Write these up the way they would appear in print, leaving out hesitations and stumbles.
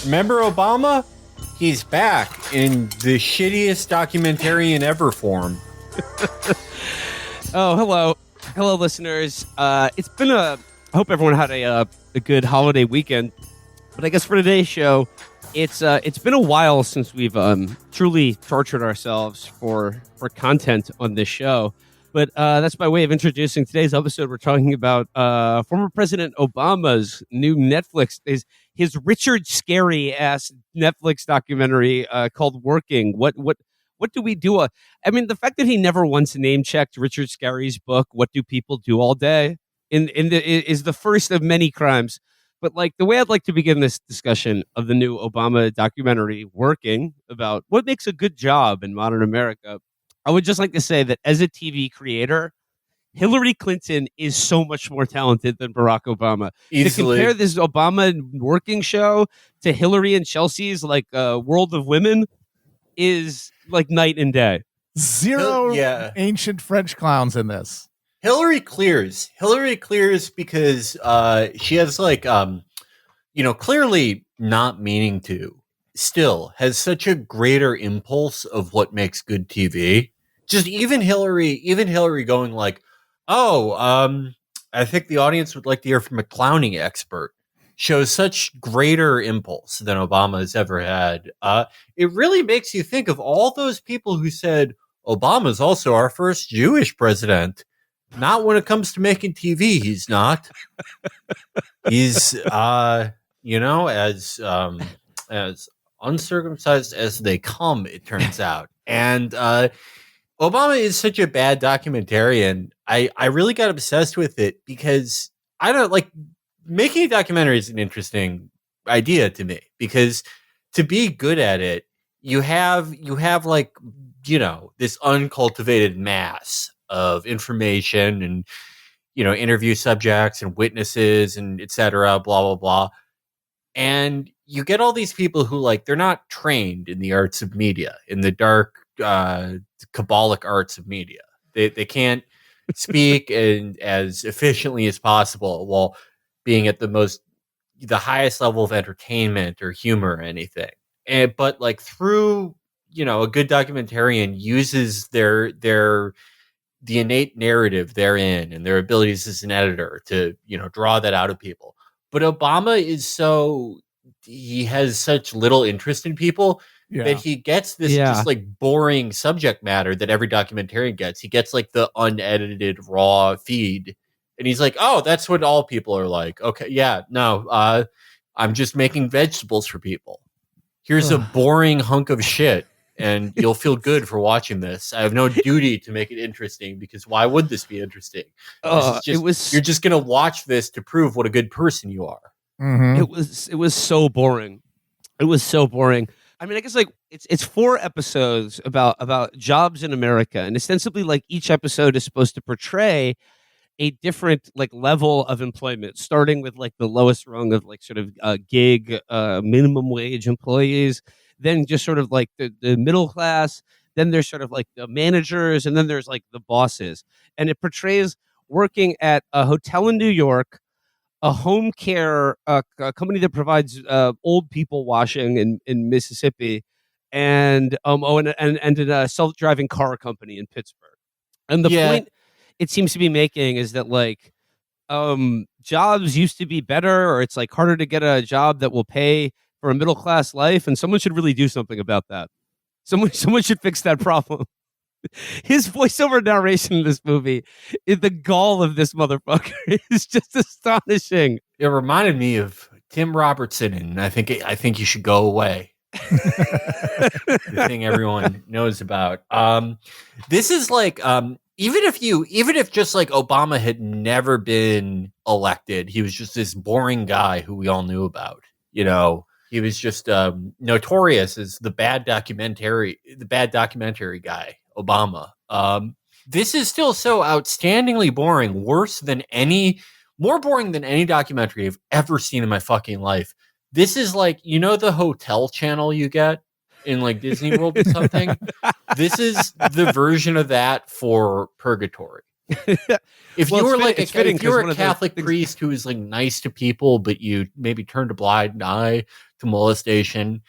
Remember Obama? He's back in the shittiest documentarian ever form. Oh, hello. Hello, listeners. It's been I hope everyone had a good holiday weekend. But I guess for today's show, it's been a while since we've truly tortured ourselves for content on this show. But that's by way of introducing today's episode. We're talking about former President Obama's new Netflix, his Richard Scarry ass Netflix documentary called "Working." What do we do? I mean, the fact that he never once name checked Richard Scarry's book, "What Do People Do All Day," is the first of many crimes. But like the way I'd like to begin this discussion of the new Obama documentary, "Working," about what makes a good job in modern America, I would just like to say that as a TV creator, Hillary Clinton is so much more talented than Barack Obama. Easily. To compare this Obama Working show to Hillary and Chelsea's like World of Women is like night and day. Zero ancient French clowns in this. Hillary clears because she has like clearly not meaning to, still has such a greater impulse of what makes good TV. Just even Hillary going like, I think the audience would like to hear from a clowning expert, shows such greater impulse than Obama has ever had. It really makes you think of all those people who said Obama's also our first Jewish president. Not when it comes to making TV, he's not. He's as uncircumcised as they come, it turns out. And Obama is such a bad documentarian. I really got obsessed with it because I don't like making a documentary is an interesting idea to me, because to be good at it, you have like, this uncultivated mass of information and, interview subjects and witnesses and et cetera, blah, blah, blah. And you get all these people who like, they're not trained in the arts of media, in the dark, Kabbalic arts of media. They can't speak as efficiently as possible while being at the highest level of entertainment or humor or anything. But like through, a good documentarian uses the innate narrative therein and their abilities as an editor to, draw that out of people. But Obama he has such little interest in people that he gets this just like boring subject matter that every documentarian gets. He gets like the unedited raw feed and he's like, oh, that's what all people are like. Okay. Yeah, no, I'm just making vegetables for people. Here's a boring hunk of shit. And you'll feel good for watching this. I have no duty to make it interesting because why would this be interesting? You're just going to watch this to prove what a good person you are. Mm-hmm. It was so boring. It was so boring. I mean, I guess like it's 4 episodes about jobs in America, and ostensibly like each episode is supposed to portray a different like level of employment, starting with like the lowest rung of like sort of gig minimum wage employees. Then just sort of like the middle class, then there's sort of like the managers, and then there's like the bosses. And it portrays working at a hotel in New York, a home care a company that provides old people washing in Mississippi, and a self-driving car company in Pittsburgh. And the point it seems to be making is that like jobs used to be better, or it's like harder to get a job that will pay for a middle class life, and someone should really do something about that. Someone should fix that problem. His voiceover narration in this movie, the gall of this motherfucker is just astonishing. It reminded me of Tim Robertson, and I think you should go away. The thing everyone knows about. This is like even if just like Obama had never been elected, he was just this boring guy who we all knew about. He was just notorious as the bad documentary guy, Obama. This is still so outstandingly boring, more boring than any documentary I've ever seen in my fucking life. This is like, the hotel channel you get in like Disney World or something. This is the version of that for purgatory. If you were a Catholic priest who was like nice to people, but you maybe turned a blind eye to molestation.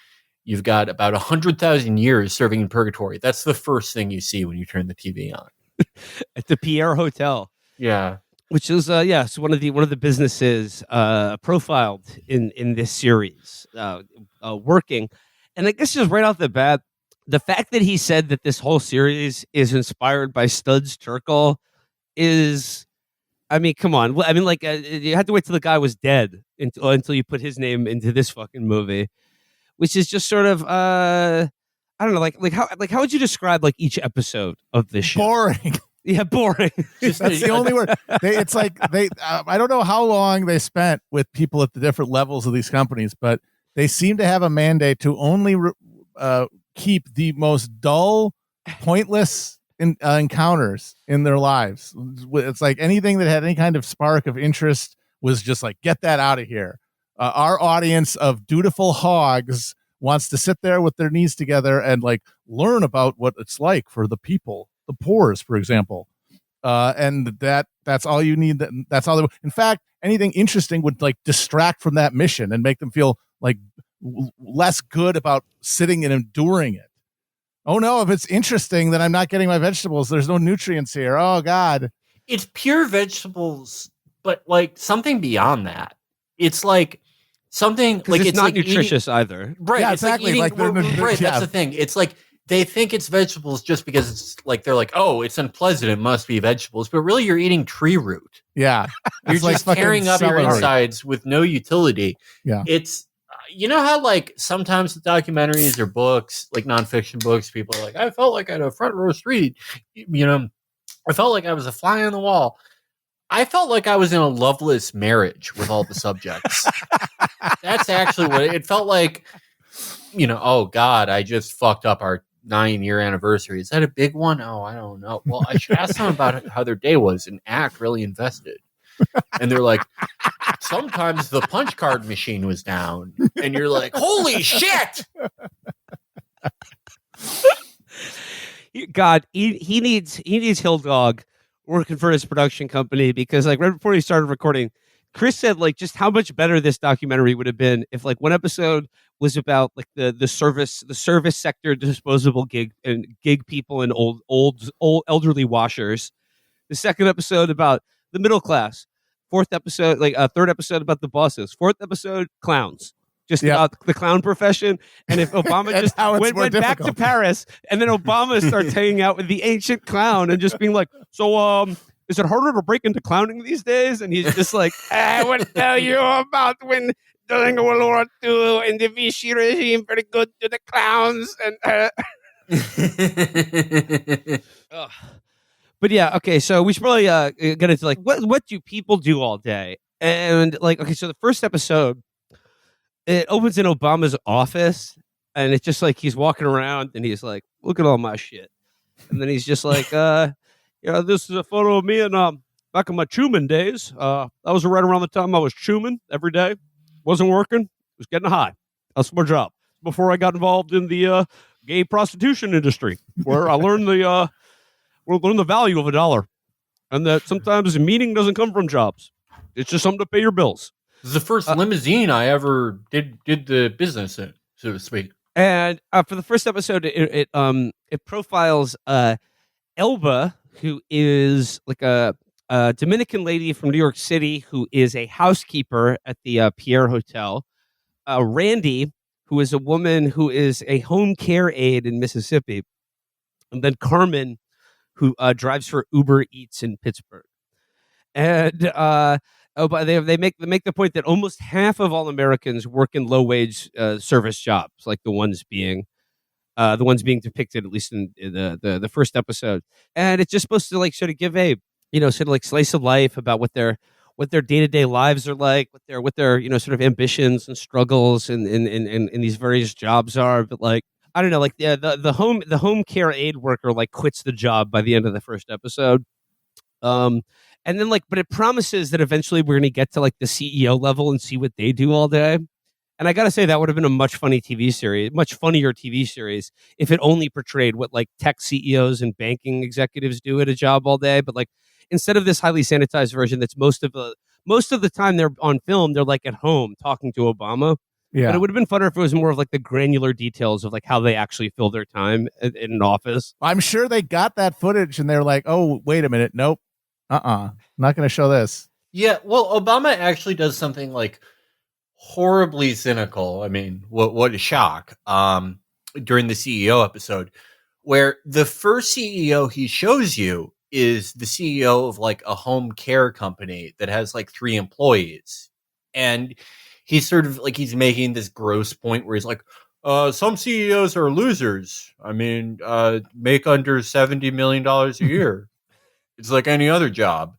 You've got about 100,000 years serving in purgatory. That's the first thing you see when you turn the TV on. At the Pierre Hotel. Yeah. Which is so one of the businesses profiled in this series working. And I guess just right off the bat, the fact that he said that this whole series is inspired by Studs Terkel is, I mean, come on. I mean, like, you had to wait till the guy was dead until you put his name into this fucking movie, which is just sort of, I don't know, like how would you describe like each episode of this show? Boring. Yeah, boring. That's the only word. It's like I don't know how long they spent with people at the different levels of these companies, but they seem to have a mandate to only keep the most dull, pointless encounters in their lives. It's like anything that had any kind of spark of interest was just like, get that out of here. Our audience of dutiful hogs wants to sit there with their knees together and like learn about what it's like for the people, the poors, for example. And that's all you need. That's all. In fact, anything interesting would like distract from that mission and make them feel like less good about sitting and enduring it. Oh no, if it's interesting, then I'm not getting my vegetables. There's no nutrients here. Oh God. It's pure vegetables, but like something beyond that. It's like something like it's not like nutritious either. Right. Yeah, it's exactly. Like eating, right. Yeah. That's the thing. It's like they think it's vegetables just because it's like they're like, oh, it's unpleasant. It must be vegetables. But really, you're eating tree root. Yeah. You're just like tearing up your insides with no utility. Yeah. It's, you know how like sometimes the documentaries or books, like nonfiction books, people are like, I felt like I had a front row seat. You know, I felt like I was a fly on the wall. I felt like I was in a loveless marriage with all the subjects. That's actually what it felt like. You know, oh God, I just fucked up our 9-year anniversary. Is that a big one? Oh, I don't know. Well, I should ask them about how their day was and act really invested. And they're like, sometimes the punch card machine was down. And you're like, holy shit! God, he needs Hill Dog working for his production company, because like right before he started recording, Chris said like just how much better this documentary would have been if like one episode was about like the service sector, disposable gig people and old elderly washers. The second episode about the middle class. Fourth episode, like third episode about the bosses. Fourth episode, clowns. Just about the clown profession. And if Obama just went back to Paris and then Obama starts hanging out with the ancient clown and just being like, so is it harder to break into clowning these days? And he's just like, I will tell you about when during World War II and the Vichy regime very good to the clowns. And But yeah, okay, so we should probably get into like what do people do all day? And like, okay, so the first episode, it opens in Obama's office, and it's just like he's walking around and he's like, look at all my shit. And then he's just like, this is a photo of me and back in my Truman days. That was right around the time I was Truman every day. Wasn't working, was getting high. That's my job. Before I got involved in the gay prostitution industry, where I learned the value of a dollar, and that sometimes a meaning doesn't come from jobs. It's just something to pay your bills. This is the first limousine I ever did the business in, so to speak. And for the first episode, it profiles Elba, who is like a Dominican lady from New York City who is a housekeeper at the Pierre Hotel. Randy, who is a woman who is a home care aide in Mississippi. And then Carmen, who drives for Uber Eats in Pittsburgh. And but they make the point that almost half of all Americans work in low wage service jobs, like the ones being depicted at least in the first episode. And it's just supposed to like sort of give a sort of like slice of life about what their day-to-day lives are like, what their sort of ambitions and struggles in these various jobs are. But like, I don't know, like the home care aide worker like quits the job by the end of the first episode. And then like, but it promises that eventually we're going to get to like the CEO level and see what they do all day. And I got to say that would have been a much funnier TV series if it only portrayed what like tech CEOs and banking executives do at a job all day. But like, instead of this highly sanitized version, that's most of the time they're on film, they're like at home talking to Obama. Yeah. But it would have been funner if it was more of like the granular details of like how they actually fill their time in an office. I'm sure they got that footage and they're like, oh, wait a minute. Nope. Not going to show this. Yeah, well, Obama actually does something like horribly cynical. I mean, what a shock. During the CEO episode, where the first CEO he shows you is the CEO of like a home care company that has like 3 employees. And he's sort of like, he's making this gross point where he's like, some CEOs are losers. I mean, make under $70 million a year. It's like any other job.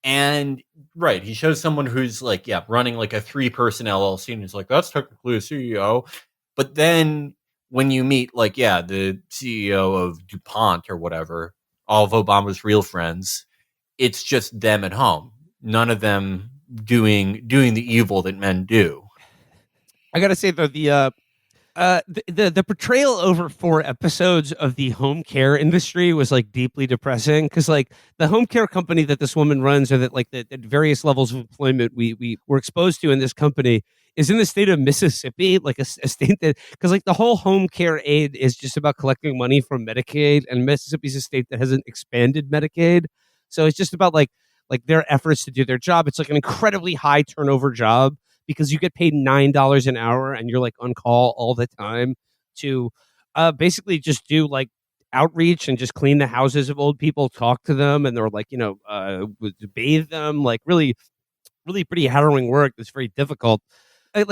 And right, he shows someone who's like, yeah, running like a 3-person LLC, and he's like, that's technically a CEO. But then when you meet like, yeah, the CEO of DuPont or whatever, all of Obama's real friends, it's just them at home. None of them doing the evil that men do. I gotta say though, the portrayal over 4 episodes of the home care industry was like deeply depressing, because like the home care company that this woman runs, or that like the various levels of employment we were exposed to in this company, is in the state of Mississippi, like a state that, because like the whole home care aid is just about collecting money from Medicaid, and Mississippi's a state that hasn't expanded Medicaid, so it's just about like their efforts to do their job. It's like an incredibly high turnover job, because you get paid $9 an hour and you're like on call all the time to basically just do like outreach and just clean the houses of old people, talk to them, and they're like, bathe them, like really, really pretty harrowing work. It's very difficult. But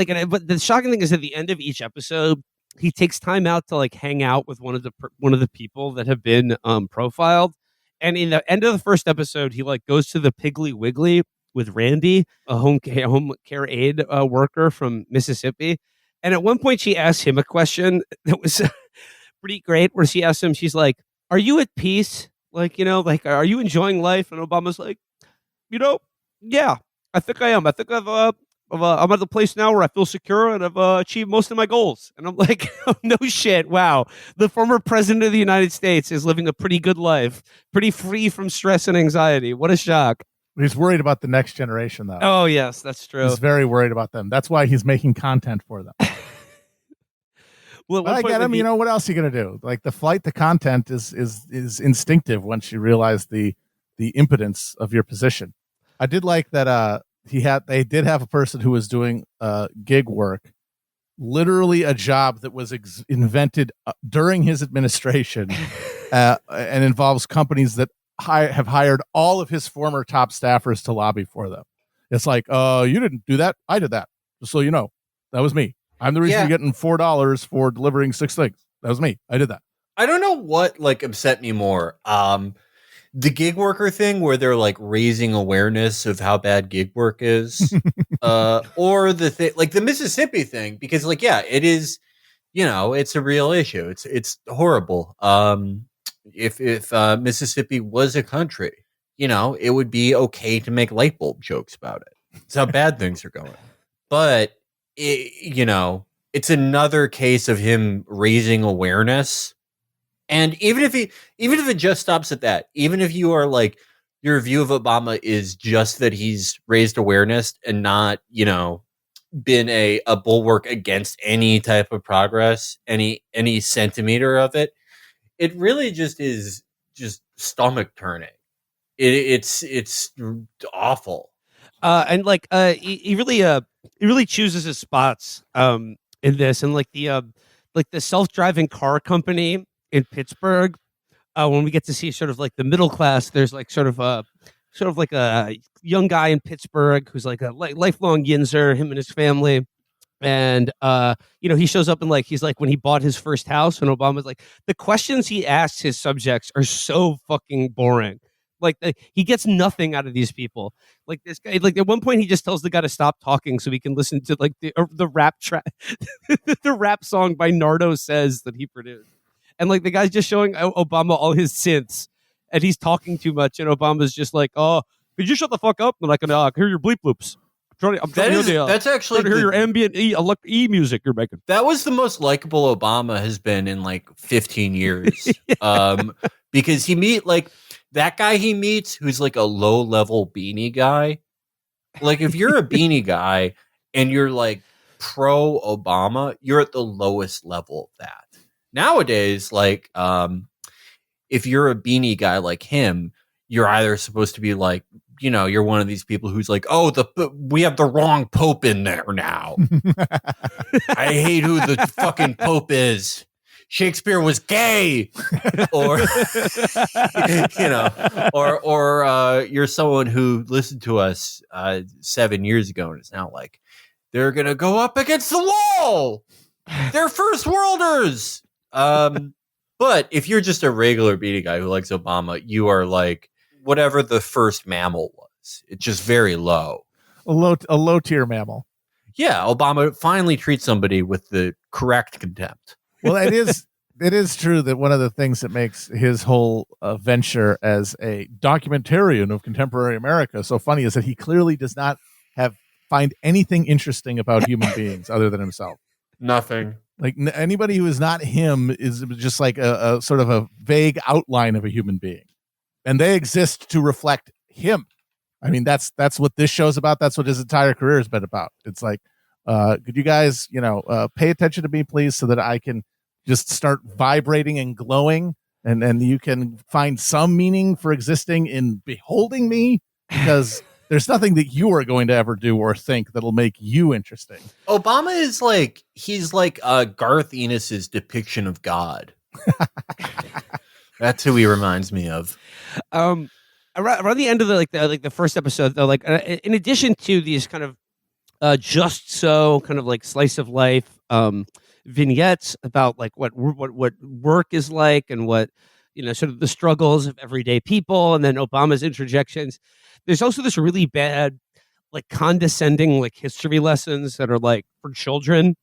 the shocking thing is, at the end of each episode, he takes time out to like hang out with one of the people that have been profiled. And in the end of the first episode, he like goes to the Piggly Wiggly with Randy, a home care aid worker from Mississippi. And at one point, she asked him a question that was pretty great, where she asked him, she's like, "Are you at peace? Like, are you enjoying life?" And Obama's like, "Yeah, I think I am. I think I'm at the place now where I feel secure and I've achieved most of my goals." And I'm like, oh, no shit. Wow. The former president of the United States is living a pretty good life, pretty free from stress and anxiety. What a shock. He's worried about the next generation, though. Oh, yes, that's true. He's very worried about them. That's why he's making content for them. Well, but I get him. What else are you going to do? Like, the flight to content is instinctive once you realize the impotence of your position. I did like that they did have a person who was doing gig work, literally a job that was invented during his administration and involves companies that have hired all of his former top staffers to lobby for them. It's like, you didn't do that. I did that. Just so you know, that was me. I'm the reason you're getting $4 for delivering 6 things. That was me. I did that. I don't know what like upset me more. The gig worker thing, where they're like raising awareness of how bad gig work is, or the thing like the Mississippi thing, because like, yeah, it is, it's a real issue. It's horrible. If Mississippi was a country, it would be okay to make light bulb jokes about it. It's how bad things are going. But it's another case of him raising awareness. And even if it just stops at that, even if you are like, your view of Obama is just that he's raised awareness and not, been a bulwark against any type of progress, any centimeter of it, it really just is just stomach turning. It's awful. And like he really chooses his spots in this, and like the self-driving car company in Pittsburgh, when we get to see sort of like the middle class, there's like sort of like a young guy in Pittsburgh who's like a lifelong yinzer, him and his family. And he shows up and like he's like, when he bought his first house, and Obama's like, the questions he asks his subjects are so fucking boring. Like he gets nothing out of these people. Like this guy, like at one point he just tells the guy to stop talking so he can listen to like the rap track, the rap song by Nardo Says that he produced. And like the guy's just showing Obama all his synths, and he's talking too much, and Obama's just like, "Oh, could you shut the fuck up? And I can hear your bleep loops. That's actually to hear your ambient E music you're making." That was the most likable Obama has been in like 15 years. Because that guy he meets who's like a low level beanie guy. Like if you're a beanie guy and you're like pro Obama, you're at the lowest level of that. Nowadays, like, if you're a beanie guy like him, you're either supposed to be like, you know, you're one of these people who's like, oh, we have the wrong pope in there now. I hate who the fucking pope is. Shakespeare was gay, or you know, or you're someone who listened to us 7 years ago and is now like, they're gonna go up against the wall. They're first worlders. But if you're just a regular beanie guy who likes Obama, you are like whatever the first mammal was. It's just very low. A low tier mammal. Yeah, Obama finally treats somebody with the correct contempt. Well, it is true that one of the things that makes his whole venture as a documentarian of contemporary America so funny is that he clearly does not find anything interesting about human beings other than himself. Nothing. Like anybody who is not him is just like a sort of a vague outline of a human being, and they exist to reflect him. I mean, that's what this show's about. That's what his entire career has been about. It's like, could you guys, pay attention to me, please, so that I can just start vibrating and glowing, and you can find some meaning for existing in beholding me, because there's nothing that you are going to ever do or think that'll make you interesting. Obama is like, he's like Garth Ennis's depiction of God. That's who he reminds me of. Around the end of the first episode, though, like in addition to these kind of just so kind of like slice of life vignettes about like what work is like and what, sort of the struggles of everyday people, and then Obama's interjections. There's also this really bad, like condescending, like history lessons that are like for children.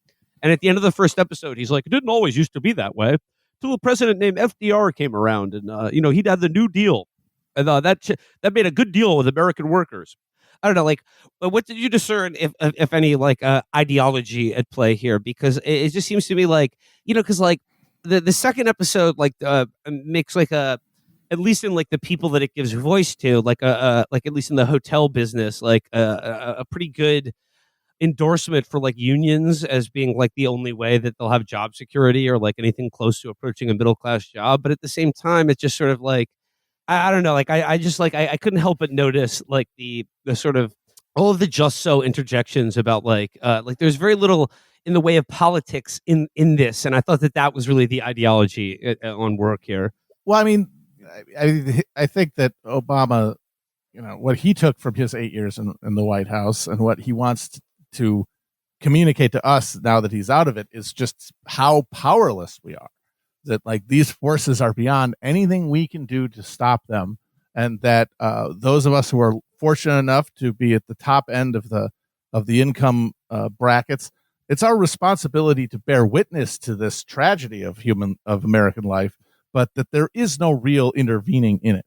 And at the end of the first episode, he's like, "It didn't always used to be that way till a president named FDR came around, and he'd had the New Deal, and that made a good deal with American workers." I don't know, like, what did you discern, if any, like ideology at play here? Because it just seems to me like, because like the second episode like makes like at least in like the people that it gives voice to, like at least in the hotel business, like a pretty good endorsement for like unions as being like the only way that they'll have job security or like anything close to approaching a middle class job. But at the same time, it's just sort of like, I don't know, like I just like I couldn't help but notice like the sort of all of the just so interjections about like there's very little in the way of politics in this, and I thought that was really the ideology on work here. Well, I mean, I think that Obama, what he took from his 8 years in the White House and what he wants to communicate to us now that he's out of it is just how powerless we are. That like these forces are beyond anything we can do to stop them, and that those of us who are fortunate enough to be at the top end of the income brackets, it's our responsibility to bear witness to this tragedy of American life, but that there is no real intervening in it.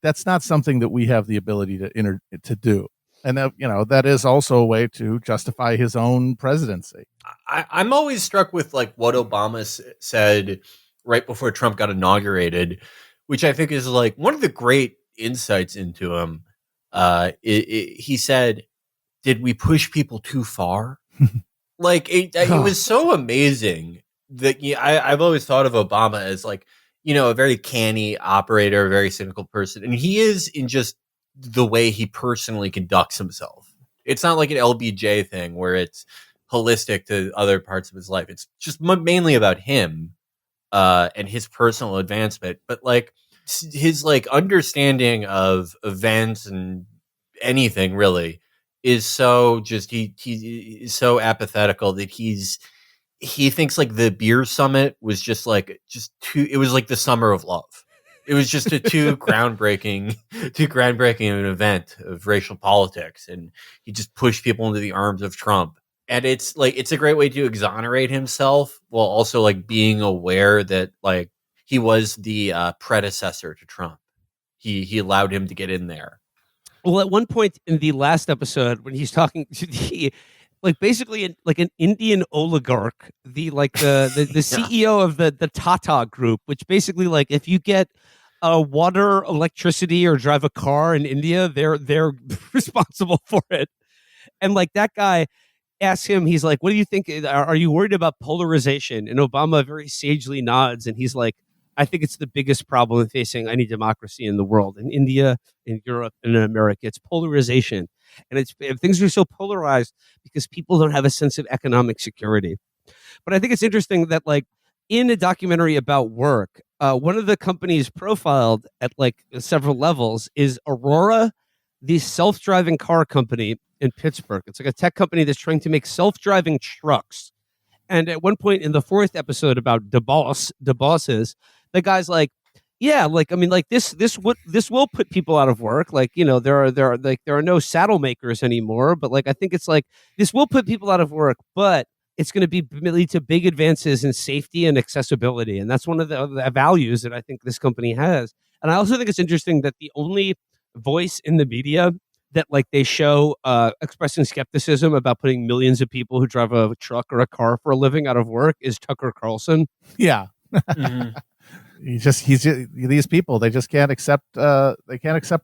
That's not something that we have the ability to do. And that is also a way to justify his own presidency. I'm always struck with like what Obama said right before Trump got inaugurated, which I think is like one of the great insights into him. He said, "Did we push people too far?" Like it was so amazing that I've always thought of Obama as like, a very canny operator, a very cynical person, and he is in just the way he personally conducts himself. It's not like an LBJ thing where it's holistic to other parts of his life. It's just mainly about him and his personal advancement. But like his like understanding of events and anything really is so just he is so apathetical that he thinks like the beer summit was just it was like the summer of love. It was just a too groundbreaking an event of racial politics, and he just pushed people into the arms of Trump. And it's like it's a great way to exonerate himself while also like being aware that like he was the predecessor to Trump. He allowed him to get in there. Well, at one point in the last episode, when he's talking to the like basically like an Indian oligarch, the CEO of the Tata Group, which basically like if you get water, electricity, or drive a car in India, they're responsible for it. And like that guy asks him, he's like, what do you think? Are you worried about polarization? And Obama very sagely nods. And he's like, I think it's the biggest problem facing any democracy in the world, in India, in Europe, and in America. It's polarization. And things are so polarized because people don't have a sense of economic security. But I think it's interesting that, like, in a documentary about work, one of the companies profiled at like several levels is Aurora, the self-driving car company in Pittsburgh. It's like a tech company that's trying to make self-driving trucks. And at one point in the fourth episode about the bosses, the guy's like, yeah, like, I mean, like this will put people out of work. Like, you know, there are no saddle makers anymore, but like, I think it's like, this will put people out of work, but it's going to lead to big advances in safety and accessibility. And that's one of the values that I think this company has. And I also think it's interesting that the only voice in the media that like they show expressing skepticism about putting millions of people who drive a truck or a car for a living out of work is Tucker Carlson. Yeah. Mhm. These people, they just can't accept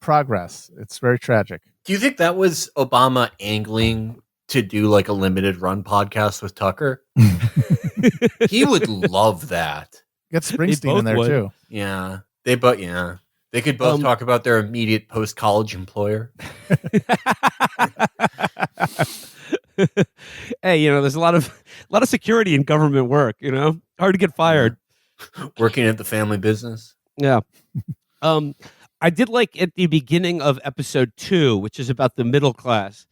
progress. It's very tragic. Do you think that was Obama angling to do like a limited run podcast with Tucker? He would love that. Get Springsteen in there would. too. Yeah. They could both talk about their immediate post-college employer. Hey, you know, there's a lot of security in government work, you know? Hard to get fired. Working at the family business. Yeah. I did like at the beginning of episode 2, which is about the middle class.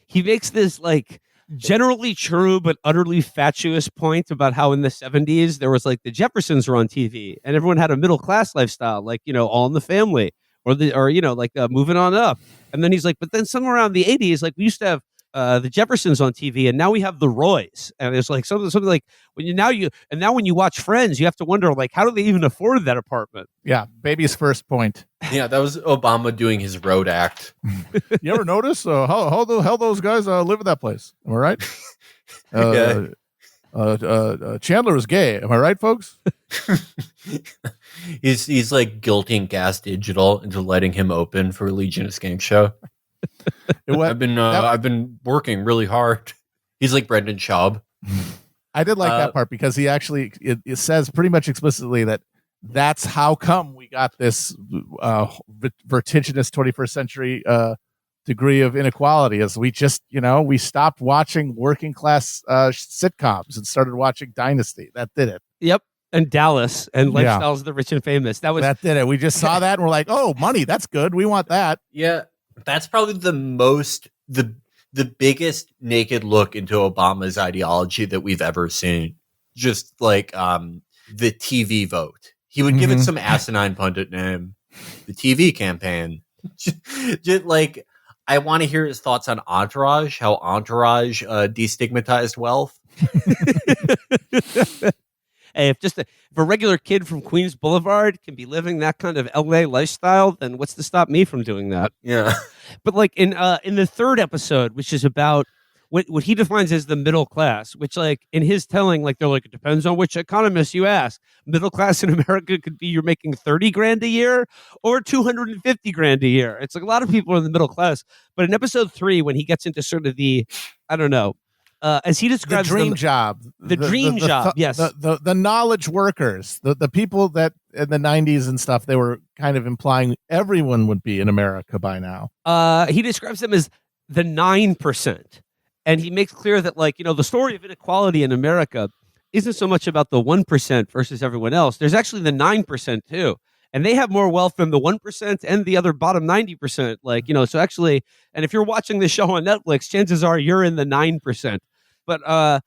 He makes this like generally true but utterly fatuous point about how in the 70s there was like the Jeffersons were on TV and everyone had a middle class lifestyle, like, you know, All in the Family or you know, like Moving On Up. And then he's like, but then somewhere around the 80s, like we used to have the Jeffersons on TV, and now we have the Roys, and it's like something like when you watch Friends, you have to wonder like how do they even afford that apartment? Yeah, baby's first point. Yeah, that was Obama doing his road act. You ever notice how the hell those guys live in that place? Am I right? Chandler is gay. Am I right, folks? He's like guilting Gas Digital into letting him open for Legion of Skank show. I've been working really hard. He's like Brendan Schaub. I did like that part because he actually it says pretty much explicitly that's how come we got this vertiginous 21st century degree of inequality, as we just, you know, we stopped watching working class sitcoms and started watching Dynasty. That did it. Yep. And Dallas and Lifestyles of the Rich and Famous. That did it. We just saw that and we're like, oh, money, that's good. We want that. Yeah. That's probably the biggest naked look into Obama's ideology that we've ever seen. Just like the TV vote. He would give it some asinine pundit name. The TV campaign. just like, I want to hear his thoughts on Entourage, how Entourage destigmatized wealth. Hey, if a regular kid from Queens Boulevard can be living that kind of LA lifestyle, then what's to stop me from doing that? Yeah. But like in the third episode, which is about what he defines as the middle class, which like in his telling, like they're like, it depends on which economist you ask. Middle class in America could be you're making 30 grand a year or 250 grand a year. It's like a lot of people are in the middle class. But in episode 3, when he gets into sort of the, I don't know, as he describes the dream job, yes, the knowledge workers, the people that in the 90s and stuff, they were kind of implying everyone would be in America by now. He describes them as the 9%, and he makes clear that, like, you know, the story of inequality in America isn't so much about the 1% versus everyone else. There's actually the 9% too. And they have more wealth than the 1% and the other bottom 90%. Like, you know, so actually, and if you're watching this show on Netflix, chances are you're in the 9%. But I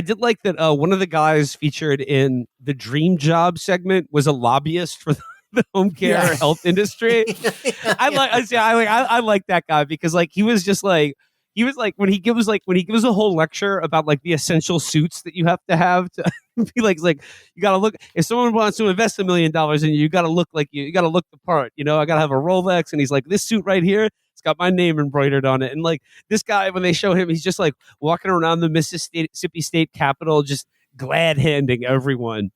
did like that one of the guys featured in the Dream Job segment was a lobbyist for the home care health industry. I like that guy because like he was like when he gives a whole lecture about like the essential suits that you have to be like you got to look, if someone wants to invest $1 million in you got to look like you got to look the part, you know. I got to have a Rolex, and he's like, this suit right here, it's got my name embroidered on it. And like this guy, when they show him, he's just like walking around the Mississippi State Capitol, just glad handing everyone.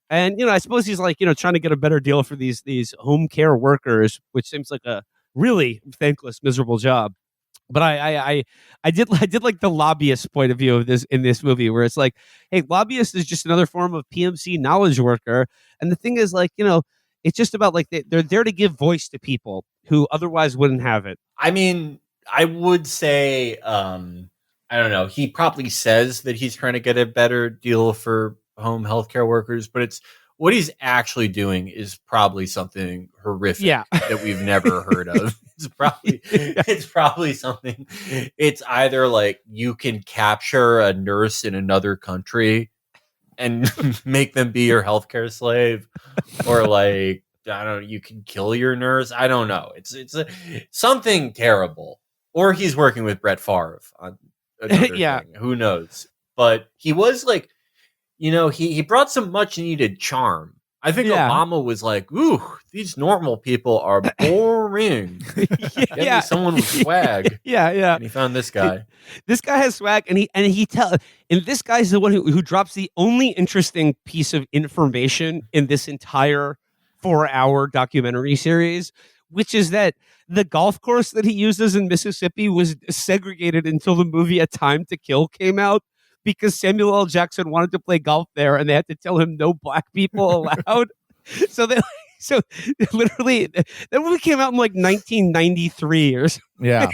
And, you know, I suppose he's like, you know, trying to get a better deal for these home care workers, which seems like a really thankless, miserable job. But I did like the lobbyist point of view of this in this movie, where it's like, hey, lobbyist is just another form of PMC knowledge worker, and the thing is, like, it's just about like they're there to give voice to people who otherwise wouldn't have it. I mean, I would say, I don't know. He probably says that he's trying to get a better deal for home healthcare workers, but it's what he's actually doing is probably something horrific that we've never heard of. It's probably something. It's either like you can capture a nurse in another country and make them be your healthcare slave, or like, I don't know, you can kill your nurse. I don't know. It's something terrible. Or he's working with Brett Favre on another thing. Who knows? But he was like, he brought some much needed charm. I think Obama was like, ooh, these normal people are boring. Get me someone with swag. And he found this guy. This guy has swag, and this guy's the one who drops the only interesting piece of information in this entire 4-hour documentary series, which is that the golf course that he uses in Mississippi was segregated until the movie A Time to Kill came out, because Samuel L. Jackson wanted to play golf there, and they had to tell him no black people allowed. So literally, that movie came out in like 1993 or something. Yeah,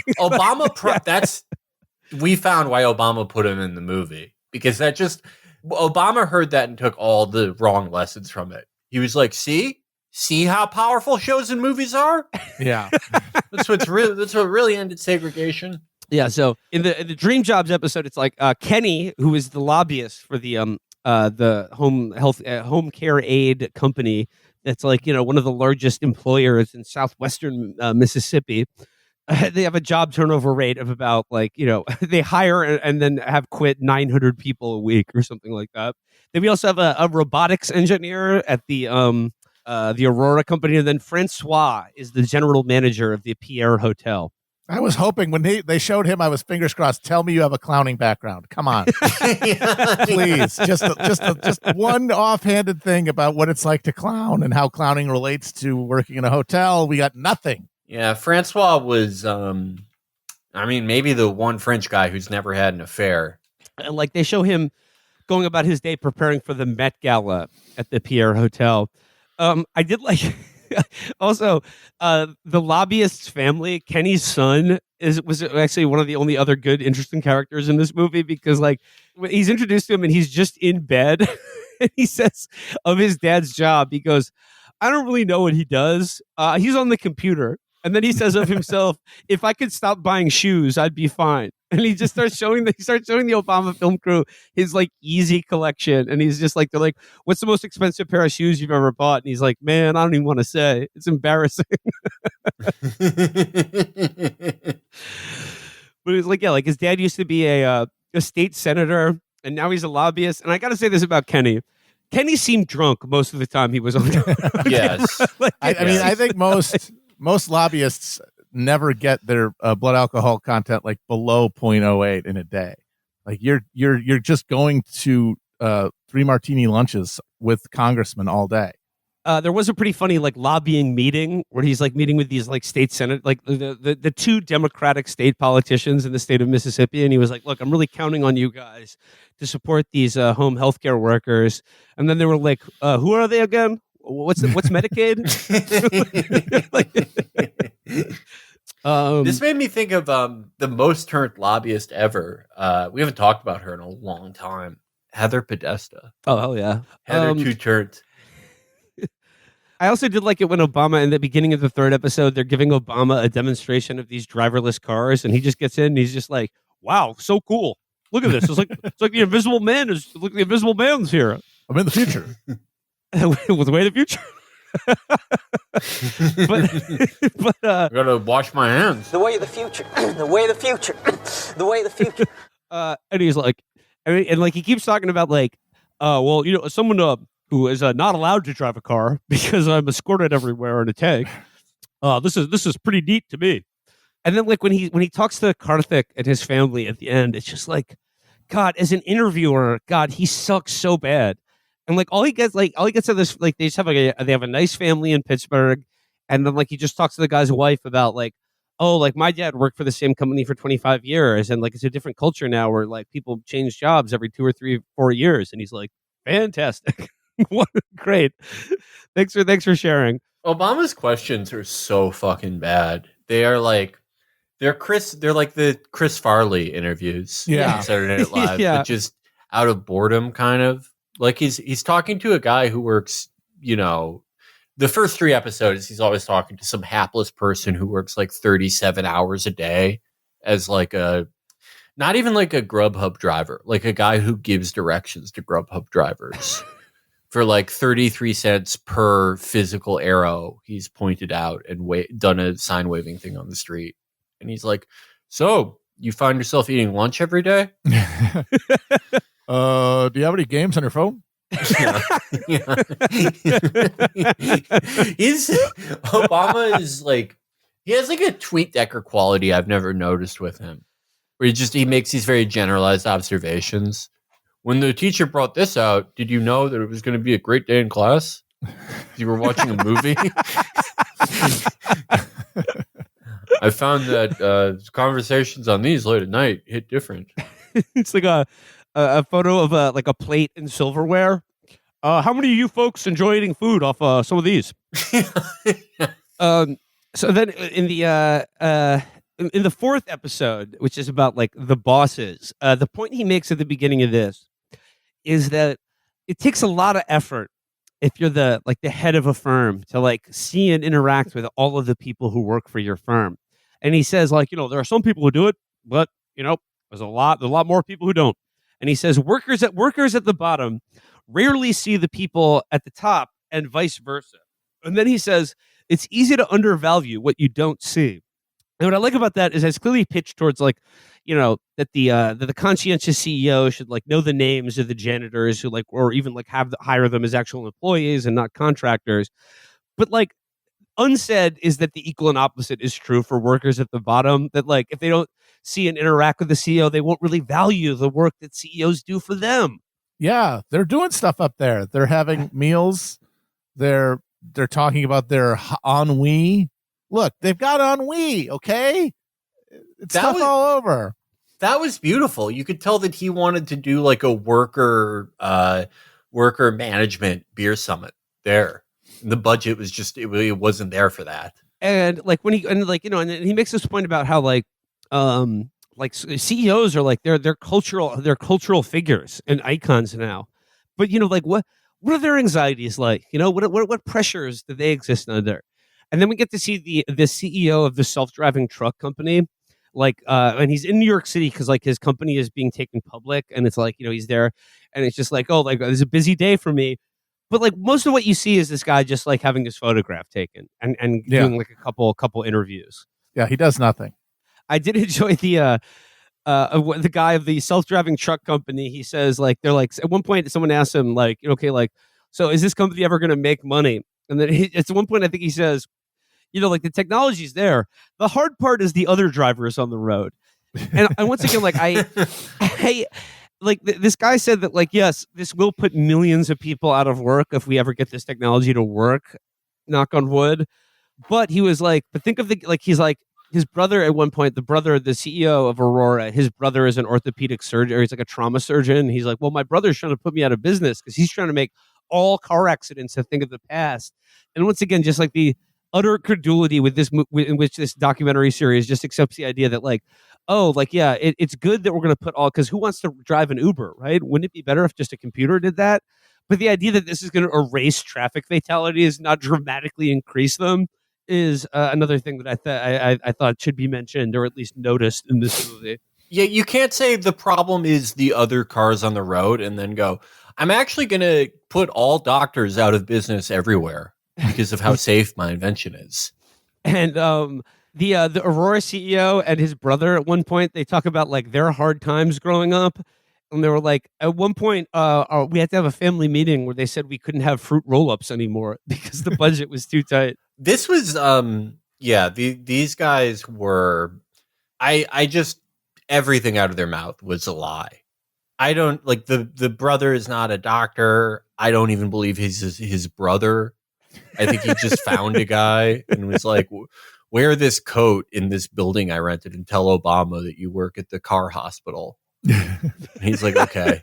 we found why Obama put him in the movie, because Obama heard that and took all the wrong lessons from it. He was like, see how powerful shows and movies are? Yeah, that's what really ended segregation. Yeah, so in the Dream Jobs episode, it's like Kenny, who is the lobbyist for the home care aid company that's like, one of the largest employers in southwestern Mississippi. They have a job turnover rate of about like, they hire and then have quit 900 people a week or something like that. Then we also have a robotics engineer at the Aurora company, and then Francois is the general manager of the Pierre Hotel. I was hoping when they showed him, I was fingers crossed. Tell me you have a clowning background. Come on, please. Just one offhanded thing about what it's like to clown and how clowning relates to working in a hotel. We got nothing. Yeah, Francois was, maybe the one French guy who's never had an affair. Like, they show him going about his day preparing for the Met Gala at the Pierre Hotel. I did like. Also, the lobbyist's family, Kenny's son, was actually one of the only other good, interesting characters in this movie, because like when he's introduced to him and he's just in bed, and he says of his dad's job, he goes, "I don't really know what he does. He's on the computer." And then he says of himself, "If I could stop buying shoes, I'd be fine." And he just starts showing the Obama film crew his like Easy collection, and he's just like, they're like, "What's the most expensive pair of shoes you've ever bought?" And he's like, "Man, I don't even want to say. It's embarrassing." But he's like, yeah, like his dad used to be a state senator, and now he's a lobbyist. And I got to say this about Kenny. Kenny seemed drunk most of the time he was on. Yes. I think most lobbyists never get their blood alcohol content like below 0.08 in a day. Like you're just going to 3 martini lunches with congressmen all day. There was a pretty funny like lobbying meeting where he's like meeting with these like state senate, like the 2 Democratic state politicians in the state of Mississippi, and he was like, "Look, I'm really counting on you guys to support these home healthcare workers." And then they were like, "Who are they again? What's Medicaid?" This made me think of the most turned lobbyist ever. We haven't talked about her in a long time. Heather Podesta. Oh, hell yeah. Heather Two Turnt. I also did like it when Obama, in the beginning of the 3rd episode, they're giving Obama a demonstration of these driverless cars, and he just gets in and he's just like, "Wow, so cool. Look at this. It's like the Invisible Man look, the Invisible Man's here. I'm in the future." With the way of the future. but I gotta wash my hands. The way of the future. The way of the future. The way of the future. And he's like, and like he keeps talking about like, well, someone who is not allowed to drive a car because I'm escorted everywhere in a tank. This is pretty neat to me. And then like when he talks to Karthik and his family at the end, it's just like, God, as an interviewer, God, he sucks so bad. And like all he gets at this, like they have a nice family in Pittsburgh, and then like he just talks to the guy's wife about like, oh, like my dad worked for the same company for 25 years, and like it's a different culture now where like people change jobs every 2 or 3, 4 years. And he's like, fantastic. What great. Thanks for sharing. Obama's questions are so fucking bad. They are like they're like the Chris Farley interviews Yeah. on Saturday Night Live, Yeah. but just out of boredom kind of. Like he's talking to a guy who works, the first 3 episodes he's always talking to some hapless person who works like 37 hours a day as like not even like a Grubhub driver, like a guy who gives directions to Grubhub drivers. For like 33 cents per physical arrow, he's pointed out and done a sign waving thing on the street. And he's like, so you find yourself eating lunch every day? Do you have any games on your phone? Yeah. Obama is like, he has like a TweetDecker quality I've never noticed with him, where he makes these very generalized observations. When the teacher brought this out, did you know that it was going to be a great day in class? You were watching a movie. I found that conversations on these late at night hit different. It's like a photo of like a plate and silverware. How many of you folks enjoy eating food off some of these? So then in the 4th episode, which is about like the bosses, the point he makes at the beginning of this is that it takes a lot of effort if you're the head of a firm to like see and interact with all of the people who work for your firm. And he says like, there are some people who do it, but there's a lot more people who don't. And he says workers at the bottom rarely see the people at the top and vice versa. And then he says it's easy to undervalue what you don't see. And what I like about that is it's clearly pitched towards like, that the conscientious CEO should like know the names of the janitors who like, or even like hire them as actual employees and not contractors. But like unsaid is that the equal and opposite is true for workers at the bottom, that like if they don't see and interact with the CEO, they won't really value the work that CEOs do for them. Yeah, they're doing stuff up there. They're having meals. They're talking about their ennui. Look, they've got ennui, okay? It's stuff all over. That was beautiful. You could tell that he wanted to do like a worker management beer summit there. And the budget was just it wasn't there for that. And like when he and he makes this point about how like CEOs are like they're cultural figures and icons now. But like what are their anxieties like? What pressures do they exist under? And then we get to see the CEO of the self-driving truck company, and he's in New York City because like his company is being taken public, and it's like he's there, and it's just like, oh, like it's a busy day for me. But like most of what you see is this guy just like having his photograph taken and doing like a couple interviews. Yeah, he does nothing. I did enjoy the guy of the self-driving truck company. He says like they're like at one point someone asked him like, okay, like so is this company ever going to make money? And then at one point I think he says, like the technology's there. The hard part is the other drivers on the road. And once again, like I like this guy said that like, yes, this will put millions of people out of work if we ever get this technology to work, knock on wood. But he was like, but think of he's like his brother at one point, the CEO of Aurora, his brother is an orthopedic surgeon, or he's like a trauma surgeon. He's like, well, my brother's trying to put me out of business because he's trying to make all car accidents a thing of the past. And once again, just like the utter credulity with this, in which this documentary series just accepts the idea that like, oh, like, yeah, it's good that we're going to put all, because who wants to drive an Uber, right? Wouldn't it be better if just a computer did that? But the idea that this is going to erase traffic fatalities, not dramatically increase them, is another thing that I thought should be mentioned or at least noticed in this movie. Yeah, you can't say the problem is the other cars on the road and then go, I'm actually going to put all doctors out of business everywhere because of how safe my invention is. And the Aurora CEO and his brother at one point, they talk about like their hard times growing up. And they were like, at one point, we had to have a family meeting where they said we couldn't have fruit roll-ups anymore because the budget was too tight. This was, these guys were, I just, everything out of their mouth was a lie. I don't, like, the brother is not a doctor. I don't even believe he's his brother. I think he just found a guy and was like, wear this coat in this building I rented and tell Obama that you work at the car hospital. And he's like, okay.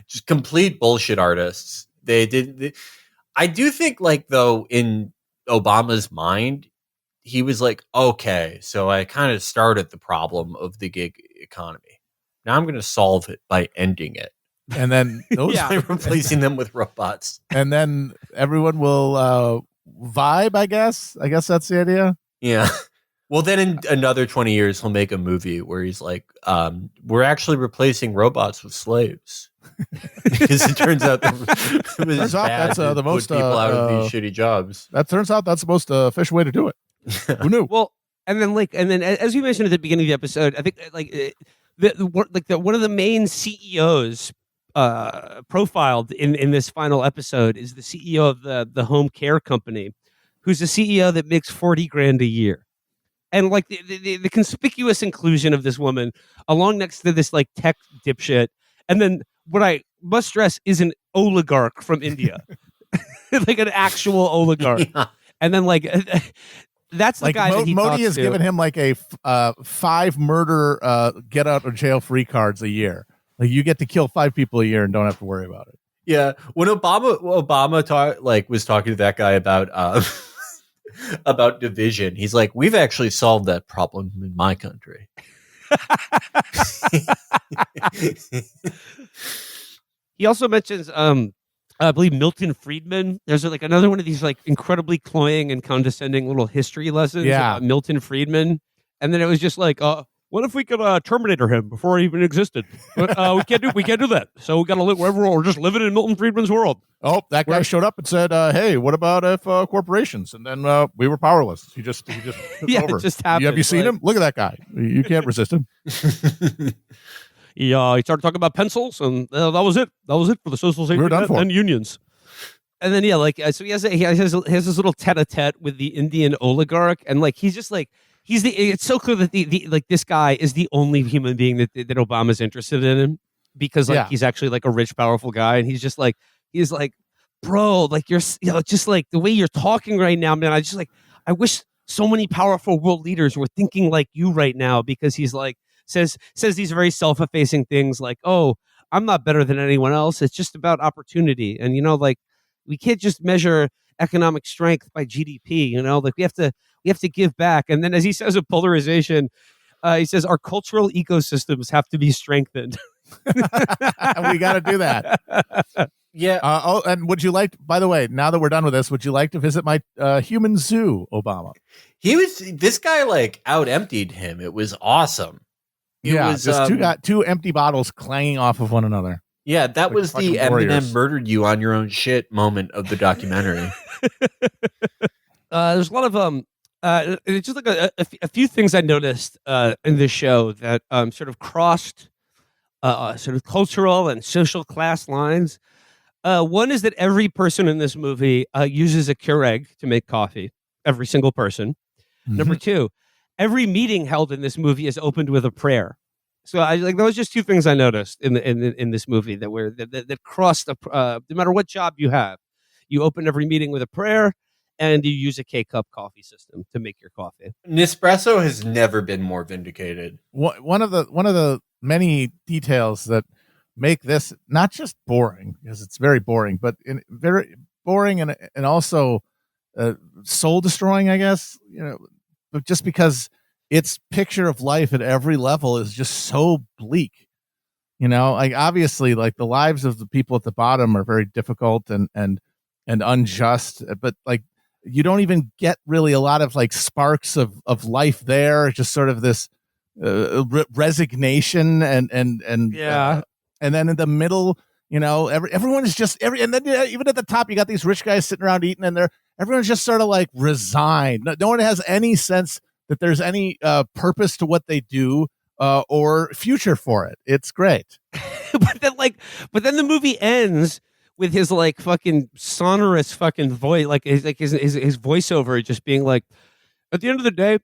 Just complete bullshit artists. I do think, like, though, in Obama's mind, he was like, okay, so I kind of started the problem of the gig economy. Now I'm going to solve it by ending it. And then By replacing them with robots. And then everyone will vibe, I guess. I guess that's the idea. Yeah. Well, then in another 20 years, he'll make a movie where he's like, we're actually replacing robots with slaves. Because it turns out that's the most put people out of these shitty jobs. That turns out that's the most efficient way to do it. Who knew? Well, and then as we mentioned at the beginning of the episode, I think one of the main CEOs profiled in this final episode is the CEO of the home care company, who's a CEO that makes $40,000 a year. And like the conspicuous inclusion of this woman along next to this like tech dipshit, and then what I must stress is an oligarch from India, like an actual oligarch. Yeah. And then like that's the like guy that he Modi has given him like a 5 murder get out of jail free cards a year. Like you get to kill 5 people a year and don't have to worry about it. Yeah, when Obama was talking to that guy about about division, he's like, we've actually solved that problem in my country. He also mentions I believe Milton Friedman. There's like another one of these like incredibly cloying and condescending little history lessons about Milton Friedman, and then it was just like what if we could Terminator him before he even existed? But we can't do that. So we got to live wherever we're just living in Milton Friedman's world. Oh, that guy showed up and said, "Hey, what about if corporations?" And then we were powerless. He just took over. It just happened. Have you seen him? Look at that guy. You can't resist him. He started talking about pencils, and that was it. That was it for the social safety net and unions. And then so he has this little tete-a-tete with the Indian oligarch, and like he's just like. It's so clear that the like this guy is the only human being that Obama's interested in him, because he's actually like a rich, powerful guy, and he's like, bro, like you're just like the way you're talking right now, man. I wish so many powerful world leaders were thinking like you right now, because he's like says these very self-effacing things like, oh, I'm not better than anyone else. It's just about opportunity, and like we can't just measure economic strength by GDP. Like we have to give back. And then as he says of polarization, he says our cultural ecosystems have to be strengthened. We got to do that. Yeah. And would you like, by the way, now that we're done with this, would you like to visit my human zoo, Obama? This guy like out emptied him. It was awesome. It was just two empty bottles clanging off of one another. Yeah, that was the Eminem murdered you on your own shit moment of the documentary. There's a lot of it's just like a few things I noticed in this show that sort of crossed sort of cultural and social class lines. One is that every person in this movie uses a Keurig to make coffee. Every single person. Mm-hmm. Number 2, every meeting held in this movie is opened with a prayer. So those just 2 things I noticed in this movie that crossed no matter what job you have, you open every meeting with a prayer. And you use a K-cup coffee system to make your coffee. Nespresso has never been more vindicated. One of the many details that make this not just boring, because it's very boring, but very boring and also soul destroying, I guess. But just because its picture of life at every level is just so bleak. Like obviously, like the lives of the people at the bottom are very difficult and unjust, but like. You don't even get really a lot of like sparks of life there. It's just sort of this resignation and then in the middle, everyone is just and then even at the top, you got these rich guys sitting around eating, and everyone's just sort of like resigned. No one has any sense that there's any purpose to what they do or future for it. It's great. but then the movie ends with his like fucking sonorous fucking voice, like his voiceover just being like, at the end of the day,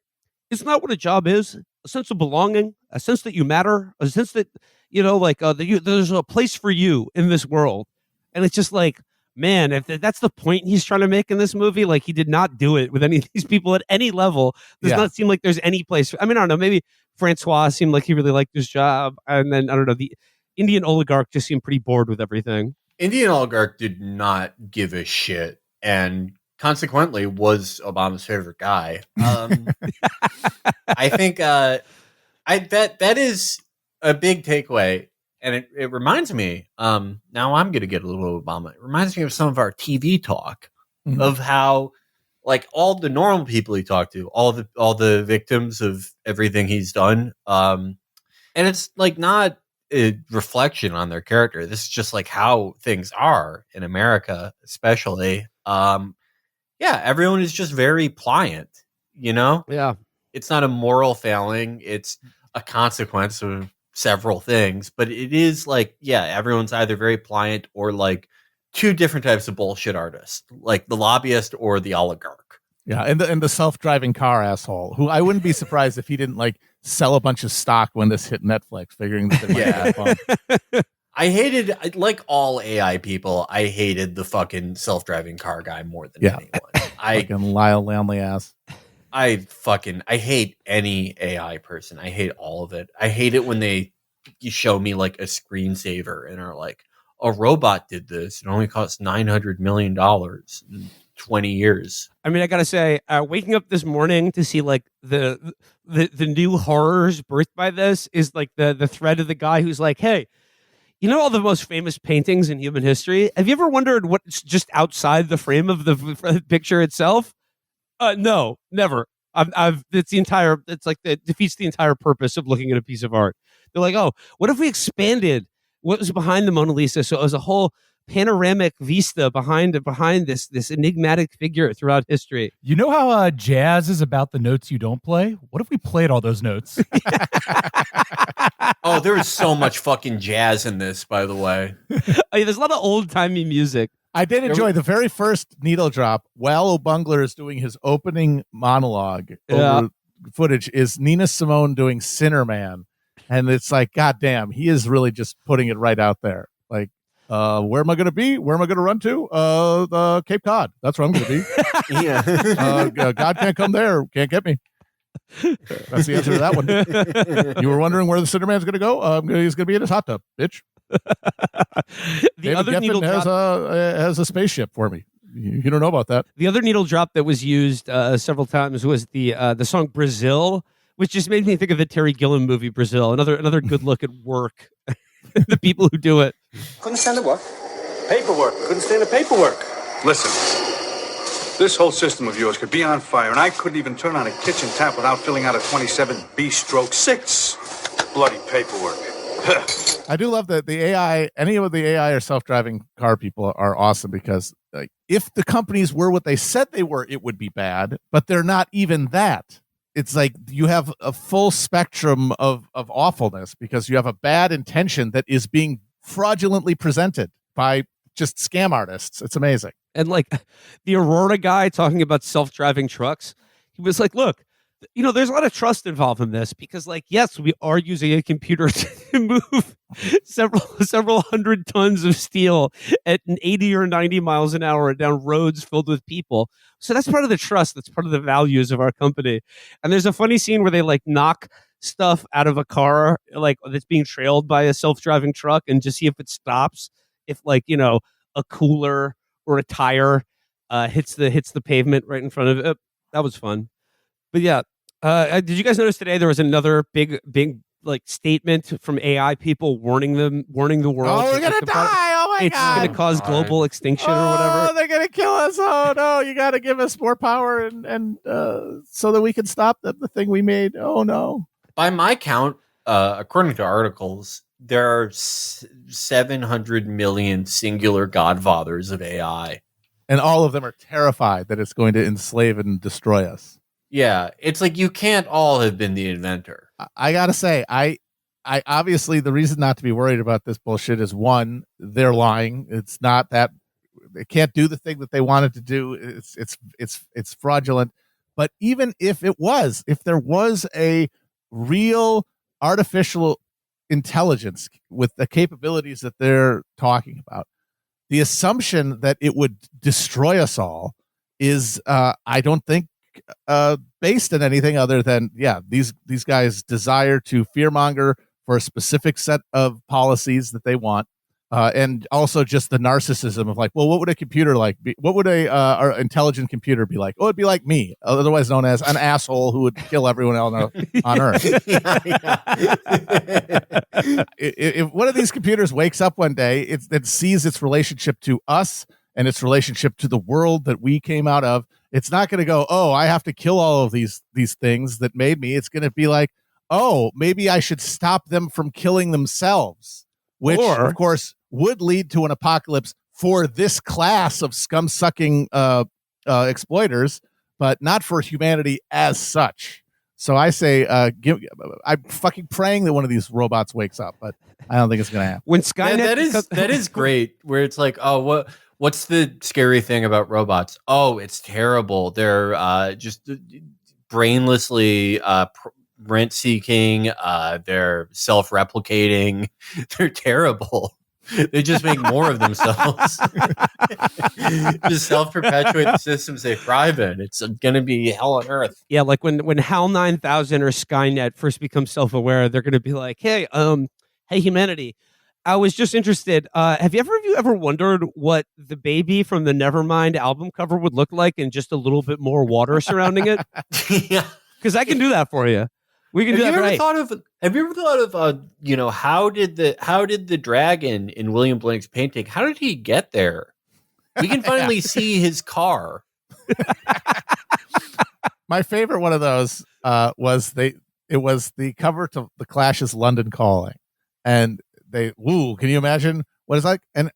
it's not what a job is. A sense of belonging, a sense that you matter, a sense that there's a place for you in this world. And it's just like, man, if that's the point he's trying to make in this movie, like he did not do it with any of these people at any level. Does not seem like there's any place. I mean, I don't know. Maybe Francois seemed like he really liked his job, and then I don't know. The Indian oligarch just seemed pretty bored with everything. Indian oligarch did not give a shit, and consequently was Obama's favorite guy. I think that is a big takeaway. And it reminds me, now I'm going to get a little Obama. It reminds me of some of our TV talk of how, like, all the normal people he talked to, all the victims of everything he's done. And it's like not a reflection on their character. This is just like how things are in America, especially. Everyone is just very pliant, you know? Yeah. It's not a moral failing. It's a consequence of several things, but it is like, everyone's either very pliant or like two different types of bullshit artists, like the lobbyist or the oligarch. Yeah, and the self-driving car asshole, who I wouldn't be surprised if he didn't like sell a bunch of stock when this hit Netflix, figuring that it might be fun. I hated, like all AI people, I hated the fucking self-driving car guy more than anyone. Fucking Lyle Landley ass. I hate any AI person. I hate all of it. I hate it when you show me like a screensaver and are like, a robot did this. It only cost $900 million in 20 years. I mean, I gotta say, waking up this morning to see like the new horrors birthed by this is like the thread of the guy who's like, hey, you know all the most famous paintings in human history? Have you ever wondered what's just outside the frame of the picture itself? No, never. It defeats the entire purpose of looking at a piece of art. They're like, oh, what if we expanded what was behind the Mona Lisa? So it was a whole panoramic vista behind this enigmatic figure throughout history. You know how jazz is about the notes you don't play? What if we played all those notes? Oh, there is so much fucking jazz in this, by the way. There's a lot of old-timey music. I did enjoy the very first needle drop while O'Bungler is doing his opening monologue. Over footage is Nina Simone doing Sinner Man. And it's like, God damn, he is really just putting it right out there. Like, where am I going to be? Where am I going to run to? Cape Cod. That's where I'm going to be. Yeah. God can't come there. Can't get me. That's the answer to that one. You were wondering where the Sinner Man's going to go? He's going to be in his hot tub, bitch. The other needle drop has a spaceship for me. You don't know about that. The other needle drop that was used several times was the song Brazil, which just made me think of the Terry Gilliam movie Brazil. Another good look at work. The people who do it. Couldn't stand the what? Paperwork. Couldn't stand the paperwork. Listen, this whole system of yours could be on fire, and I couldn't even turn on a kitchen tap without filling out a 27B/6. Bloody paperwork. I do love that the AI, any of the AI or self-driving car people are awesome because like, if the companies were what they said they were, it would be bad, but they're not even that. It's like you have a full spectrum of awfulness because you have a bad intention that is being fraudulently presented by just scam artists. It's amazing. And like the Aurora guy talking about self-driving trucks, he was like, look, you know, there's a lot of trust involved in this because, like, yes, we are using a computer to move several hundred tons of steel at 80 or 90 miles an hour down roads filled with people. So that's part of the trust. That's part of the values of our company. And there's a funny scene where they like knock stuff out of a car, like that's being trailed by a self-driving truck, and just see if it stops. If like, you know, a cooler or a tire hits the pavement right in front of it. That was fun. But yeah, did you guys notice today there was another big like statement from AI people warning the world? Oh, we're gonna die! Oh my God! It's gonna cause global extinction or whatever. Oh, they're gonna kill us! Oh no! You got to give us more power and so that we can stop the thing we made. Oh no! By my count, according to articles, there are 700 million singular godfathers of AI, and all of them are terrified that it's going to enslave and destroy us. Yeah, it's like you can't all have been the inventor. I gotta say, I obviously the reason not to be worried about this bullshit is one, they're lying. It's not that they can't do the thing that they wanted to do. It's fraudulent. But even if there was a real artificial intelligence with the capabilities that they're talking about, the assumption that it would destroy us all is, I don't think, based on anything other than, these guys desire to fearmonger for a specific set of policies that they want. And also just the narcissism of like, well, what would a computer like be? What would a intelligent computer be like? Oh, it'd be like me, otherwise known as an asshole who would kill everyone on Earth. If one of these computers wakes up one day, it sees its relationship to us and its relationship to the world that we came out of. It's not going to go, oh, I have to kill all of these things that made me. It's going to be like, oh, maybe I should stop them from killing themselves, which, of course, would lead to an apocalypse for this class of scum-sucking exploiters, but not for humanity as such. So I say, I'm fucking praying that one of these robots wakes up, but I don't think it's going to happen. When Skynet that is great. Where it's like, oh, what's the scary thing about robots? Oh, it's terrible. They're just brainlessly rent-seeking. They're self-replicating. They're terrible. They just make more of themselves. Just self-perpetuate the systems they thrive in. It's going to be hell on earth. Yeah, like when HAL 9000 or Skynet first becomes self-aware, they're going to be like, hey, humanity, I was just interested. Have you ever wondered what the baby from the Nevermind album cover would look like in just a little bit more water surrounding it? Yeah. Because I can do that for you. We can do that right. Have you ever thought of how did the dragon in William Blake's painting, how did he get there? We can finally see his car. My favorite one of those was the cover to The Clash's London Calling, and can you imagine what it's like? And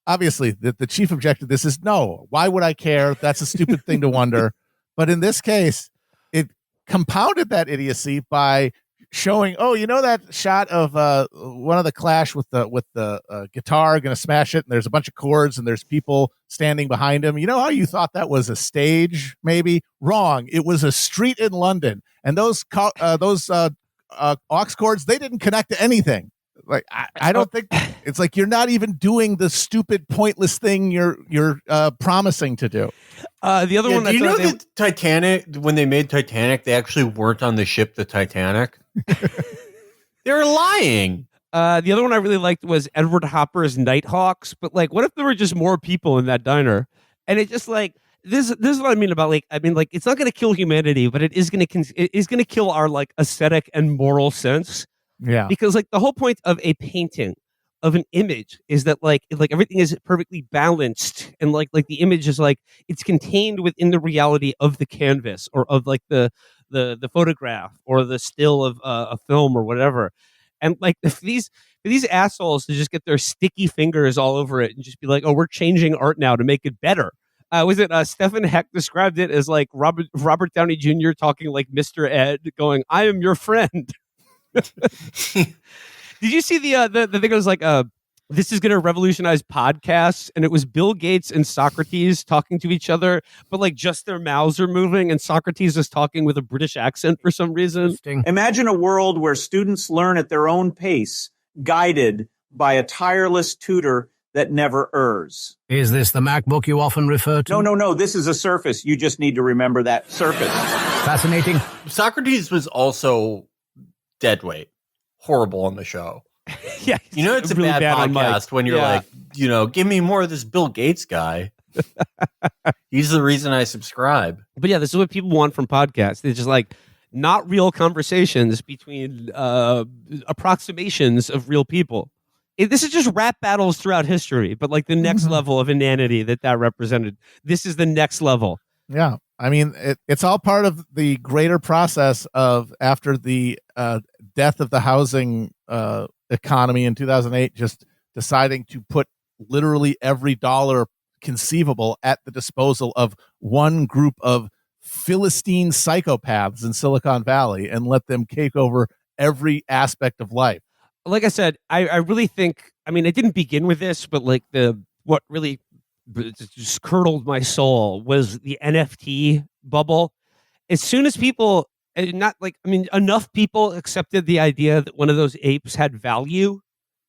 obviously the chief objective to this is no. Why would I care? That's a stupid thing to wonder. But in this case, it compounded that idiocy by showing, that shot of one of the Clash with the guitar going to smash it, and there's a bunch of chords and there's people standing behind him. You know how you thought that was a stage? Maybe wrong. It was a street in London, and those aux cords, they didn't connect to anything. Like I don't think it's like you're not even doing the stupid, pointless thing you're promising to do. The other one, do you know that Titanic? When they made Titanic, they actually weren't on the ship, the Titanic. They were lying. The other one I really liked was Edward Hopper's Nighthawks. But like, what if there were just more people in that diner? And it just like this is what I mean about it's not going to kill humanity, but it is going to kill our like aesthetic and moral sense. Yeah, because like the whole point of a painting, of an image, is that like everything is perfectly balanced, and like the image is like it's contained within the reality of the canvas or of like the photograph or the still of a film or whatever. And like if these assholes to just get their sticky fingers all over it and just be like, oh, we're changing art now to make it better. Was it Stephen Heck described it as like Robert Downey Jr. talking like Mr. Ed, going, "I am your friend." Did you see the thing that was like this is going to revolutionize podcasts, and it was Bill Gates and Socrates talking to each other, but like just their mouths are moving, and Socrates is talking with a British accent for some reason. Imagine a world where students learn at their own pace, guided by a tireless tutor that never errs. Is this the MacBook you often refer to? No. This is a Surface. You just need to remember that Surface. Fascinating. Socrates was also deadweight, horrible on the show. Yeah, it's a really bad podcast when you're like, give me more of this Bill Gates guy. He's the reason I subscribe. But yeah, this is what people want from podcasts. It's just like not real conversations between approximations of real people. This is just rap battles throughout history, but like the next level of inanity that represented. This is the next level. Yeah. I mean, it's all part of the greater process of after the death of the housing economy in 2008, just deciding to put literally every dollar conceivable at the disposal of one group of Philistine psychopaths in Silicon Valley and let them take over every aspect of life. Like I said, I really think, I didn't begin with this, but like what really just curdled my soul was the NFT bubble. As soon as people, enough people accepted the idea that one of those apes had value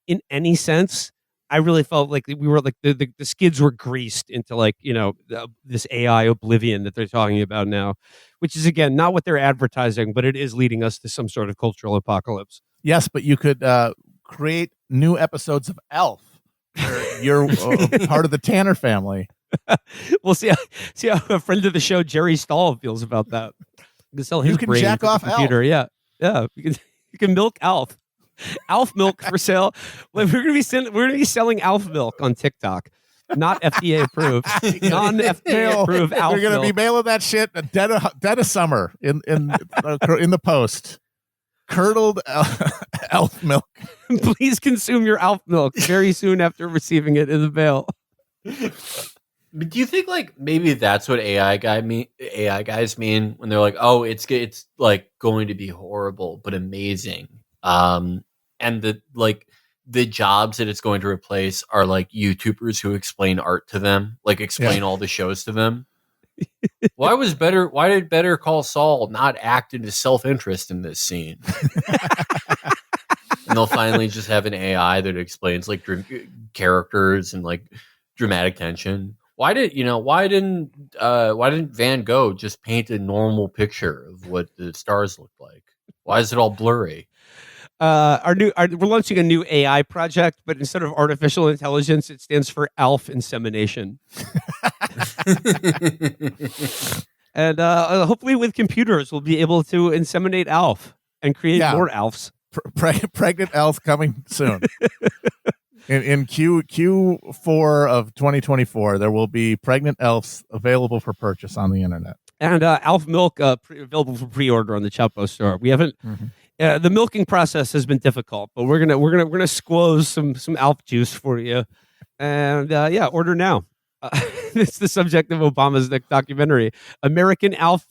in any sense, I really felt like we were like the skids were greased into like, this AI oblivion that they're talking about now, which is again not what they're advertising, but it is leading us to some sort of cultural apocalypse. Yes, but you could create new episodes of Elf where you're part of the Tanner family. We'll see how a friend of the show, Jerry Stahl, feels about that. You can sell his brain jack for off the computer. Alf. Yeah. You can milk Alf. Alf milk for sale. We're gonna be selling Alf milk on TikTok. Not FDA approved. Non-FDA approved Alf You're gonna milk. be mailing that shit dead of summer in the post. Curdled elf milk. Please consume your Alf milk very soon after receiving it in the mail. But do you think like maybe that's what AI guys mean when they're like, oh, it's like going to be horrible but amazing, and the jobs that it's going to replace are like YouTubers who explain art to them, like explain all the shows to them. Why did Better Call Saul not act into self-interest in this scene? And they'll finally just have an AI that explains like characters and like dramatic tension. Why didn't Van Gogh just paint a normal picture of what the stars look like? Why is it all blurry? We're launching a new AI project, but instead of artificial intelligence, it stands for ALF insemination. And hopefully with computers, we'll be able to inseminate ALF and create more ALFs. Pregnant elf coming soon. In Q4 of 2024, there will be pregnant elves available for purchase on the internet. And ALF milk available for pre-order on the Chapo store. We haven't. The milking process has been difficult, but we're gonna squoze some ALF juice for you, and order now. It's the subject of Obama's next documentary, American ALF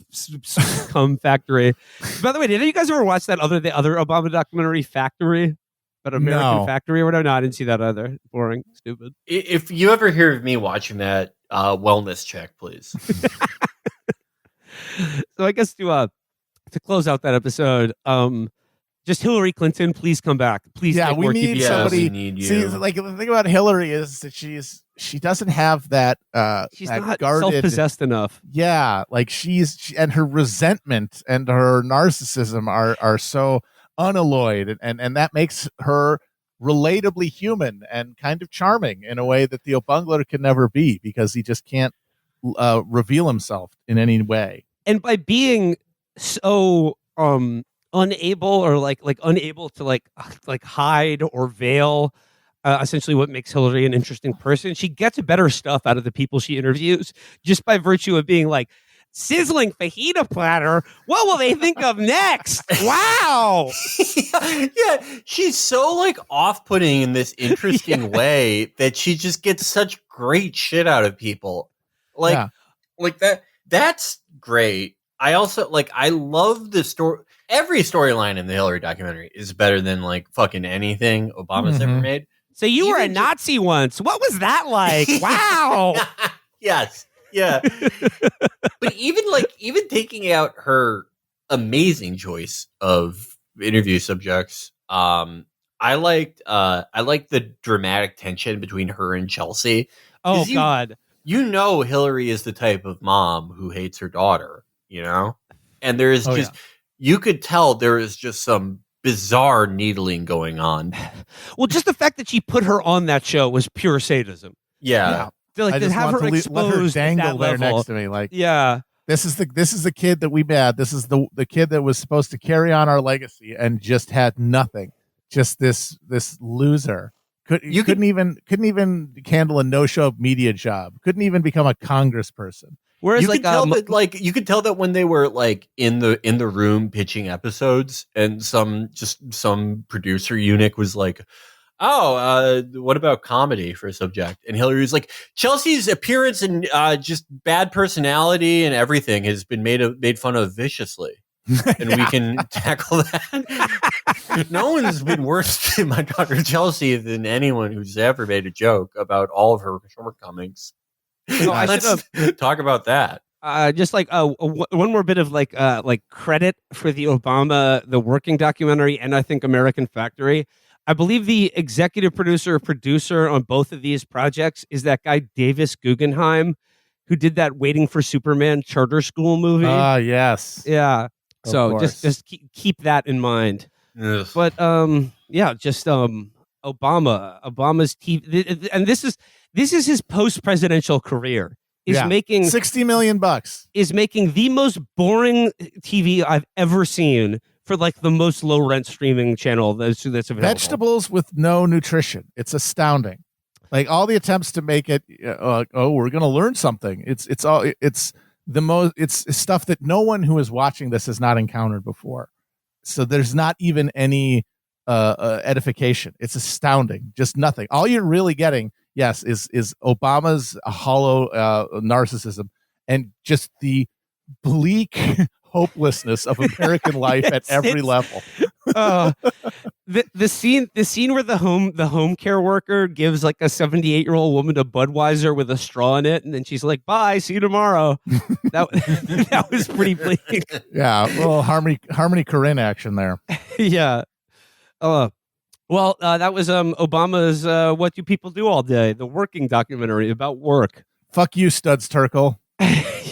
Cum Factory. By the way, did you guys ever watch the other Obama documentary, Factory? But American Factory or whatever? No, I didn't see that either. Boring, stupid. If you ever hear of me watching that, wellness check, please. So I guess to close out that episode, just Hillary Clinton, please come back. Please, we need somebody. We need you. See, like the thing about Hillary is that she doesn't have that. She's that not guarded, self-possessed enough. Yeah, like and her resentment and her narcissism are so unalloyed, and that makes her relatably human and kind of charming in a way that the Obungler can never be, because he just can't reveal himself in any way. And by being so unable or unable to hide or veil essentially what makes Hillary an interesting person, she gets better stuff out of the people she interviews just by virtue of being like, sizzling fajita platter. What will they think of next? Wow. Yeah, she's so like off-putting in this interesting way that she just gets such great shit out of people. Like that. That's great. I also I love the story. Every storyline in the Hillary documentary is better than like fucking anything Obama's ever made. So you were a Nazi once. What was that like? Wow. Yes. Yeah. But even taking out her amazing choice of interview subjects, I liked the dramatic tension between her and Chelsea. Oh God. Hillary is the type of mom who hates her daughter, And there is you could tell there is just some bizarre needling going on. Well, just the fact that she put her on that show was pure sadism. Yeah. I just have want her to let her dangle there next to me. Like, this is the kid that we had. This is the kid that was supposed to carry on our legacy and just had nothing. Just this loser. Couldn't even handle a no-show media job. Couldn't even become a congressperson. Whereas you could tell that when they were like in the room pitching episodes, and some producer eunuch was like, "Oh, what about comedy for a subject?" And Hillary was like, "Chelsea's appearance and just bad personality and everything has been made fun of viciously, and we can tackle that." No one's been worse to my daughter Chelsea than anyone who's ever made a joke about all of her shortcomings. Let's talk about that. Just one more bit of credit for the Obama, the working documentary, and I think American Factory. I believe the executive producer or producer on both of these projects is that guy Davis Guggenheim, who did that Waiting for Superman charter school movie. Yes. Yeah. Of So course. just keep that in mind. Ugh. But Obama's TV, and this is his post-presidential career. Making $60 million is making the most boring TV I've ever seen for like the most low rent streaming channel that's available. Vegetables with no nutrition. It's astounding. Like all the attempts to make it, we're going to learn something. It's stuff that no one who is watching this has not encountered before. So there's not even any edification. It's astounding. Just nothing. All you're really getting, yes, is Obama's hollow narcissism and just the bleak hopelessness of American life at every level. The scene where the home care worker gives like a 78-year-old woman a Budweiser with a straw in it, and then she's like, "Bye, see you tomorrow." That was pretty bleak. Yeah, a little Harmony Korine action there. Yeah. That was Obama's "What Do People Do All Day?" the working documentary about work. Fuck you, Studs Terkel.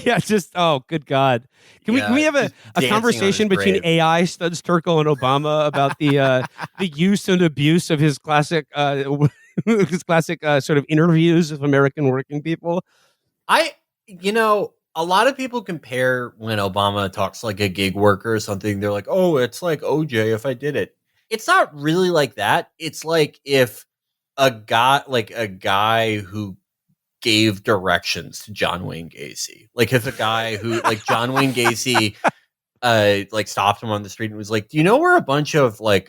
Yeah, just good God. Can we have a conversation between AI, Studs Terkel, and Obama about the use and abuse of his classic sort of interviews of American working people? A lot of people compare when Obama talks like a gig worker or something. They're like, "Oh, it's like OJ if I did it." It's not really like that. It's like if a guy who gave directions to John Wayne Gacy. Like if a guy who like John Wayne Gacy like stopped him on the street and was like, "Do you know where a bunch of like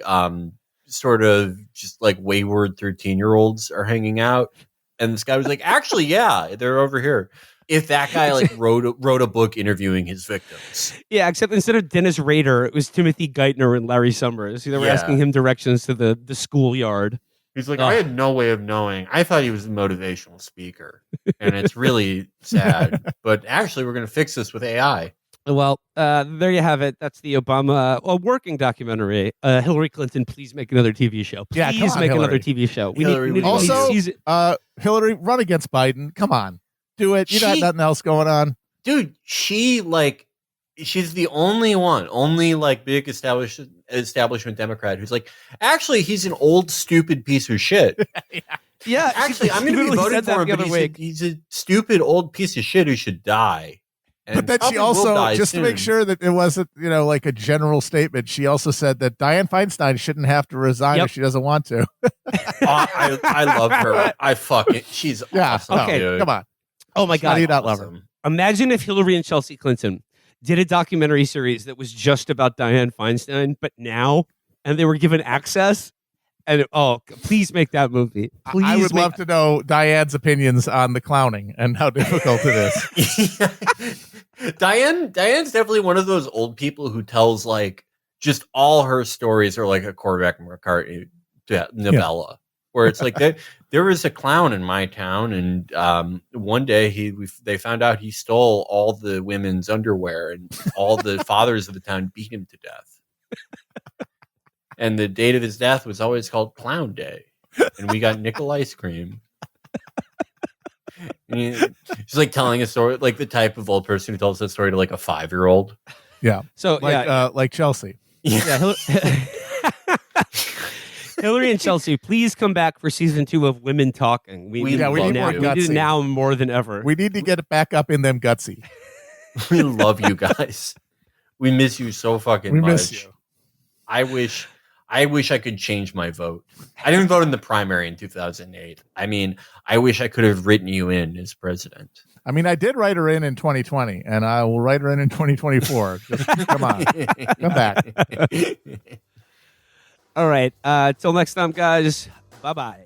sort of just like wayward 13-year-olds are hanging out?" And this guy was like, "Actually, yeah, they're over here." If that guy like wrote a book interviewing his victims. Yeah, except instead of Dennis Rader, it was Timothy Geithner and Larry Summers. They were asking him directions to the schoolyard. He's like, "I had no way of knowing. I thought he was a motivational speaker." And it's really sad. But actually, we're going to fix this with AI. Well, there you have it. That's the Obama working documentary. Hillary Clinton, please make another TV show. Please make another TV show. We need also, Hillary, run against Biden. Come on. Do it. You got nothing else going on. Dude, she's the only like big establishment Democrat who's like, actually, he's an old, stupid piece of shit. Yeah. Actually, I'm going to be voting for him, but he's a stupid old piece of shit who should die. And but then she also, just to make sure that it wasn't, like a general statement, she also said that Dianne Feinstein shouldn't have to resign if she doesn't want to. I love her. She's awesome. Okay, dude. come on. Oh my God. How do you not love her? Imagine if Hillary and Chelsea Clinton did a documentary series that was just about Dianne Feinstein, but now, and they were given access. And please make that movie. Please. I would love to know Diane's opinions on the clowning and how difficult it is. Diane's definitely one of those old people who tells like just all her stories are like a Cormac McCarthy novella, where it's like there was a clown in my town, and one day they found out he stole all the women's underwear, and all the fathers of the town beat him to death. And the date of his death was always called Clown Day. And we got nickel ice cream. She's like telling a story, like the type of old person who tells that story to like a 5-year-old. Yeah. So like Chelsea. Yeah. Hillary and Chelsea, please come back for season 2 of Women Talking. We need it now more than ever. We need to get it back up in them gutsy. We love you guys. We miss you so fucking much. We miss you. I wish I could change my vote. I didn't vote in the primary in 2008. I mean, I wish I could have written you in as president. I mean, I did write her in 2020, and I will write her in 2024. Just come on. Come back. All right. Till next time, guys. Bye-bye.